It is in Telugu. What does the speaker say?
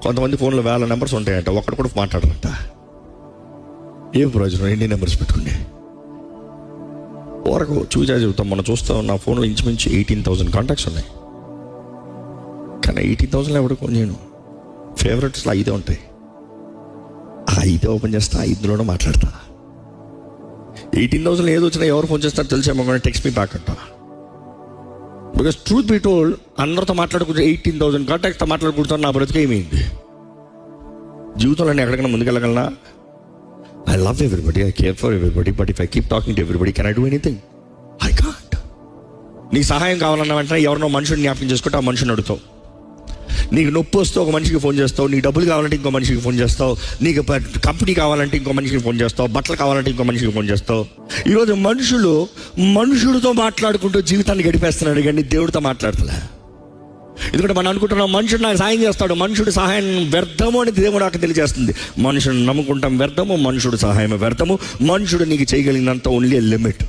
కొంతమంది ఫోన్లో 1000 నెంబర్స్ ఉంటాయంట, ఒక్కడు కూడా మాట్లాడరంట. ఏం ప్రయోజనం ఎన్ని నెంబర్స్ పెట్టుకుని? వరకు చూసా చెబుతాం. మనం చూస్తాం, నా ఫోన్లో ఇంచుమించు 18,000 కాంటాక్ట్స్ ఉన్నాయి. కానీ 18,000 ఎవరికి నేను ఫేవరెట్స్లో 5 ఉంటాయి. ఆ 5 ఓపెన్ చేస్తా, 5లోనే మాట్లాడతా. 18,000 ఏది వచ్చినా ఎవరు ఫోన్ చేస్తారో తెలిసేమో, కానీ టెక్స్ట్ మీ బ్యాక్ అంట. బికాస్ ట్రూత్ బి టోల్డ్, అందరితో మాట్లాడుకుంటే 18,000 కాంటాక్ట్తో మాట్లాడుకుంటాను. నా బ్రతికి ఏమైంది? జీవితంలో నేను ఎక్కడికైనా ముందుకెళ్ళగలనా? I love everybody, I care for everybody, but if I keep talking to everybody, can I do anything? I can't. నీకు సహాయం కావాలన్న వెంటనే ఎవరినో మనుషుని జ్ఞాపకం చేసుకుంటే ఆ మనిషిని అడుగుతావు. నీకు నొప్పి వస్తే ఒక మనిషికి ఫోన్ చేస్తావు, నీకు డబ్బులు కావాలంటే ఇంకో మనిషికి ఫోన్ చేస్తావు, నీకు కంపెనీ కావాలంటే ఇంకో మనిషికి ఫోన్ చేస్తావు, బట్టలు కావాలంటే ఇంకో మనిషికి ఫోన్ చేస్తావు. ఈరోజు మనుషుడితో మాట్లాడుకుంటూ జీవితాన్ని గడిపేస్తున్నాడు, కానీ దేవుడితో మాట్లాడతలే. ఎందుకంటే మనం అనుకుంటున్నాం మనుషుడు నాకు సాయం చేస్తాడు, మనుషుడు సహాయం వ్యర్థము అని దేవుడు నాకు తెలియజేస్తుంది. మనుషుడు నమ్ముకుంటాం వ్యర్థము, మనుషుడు సహాయం వ్యర్థము. మనుషుడు నీకు చేయగలిగినంత ఓన్లీ లిమిట్.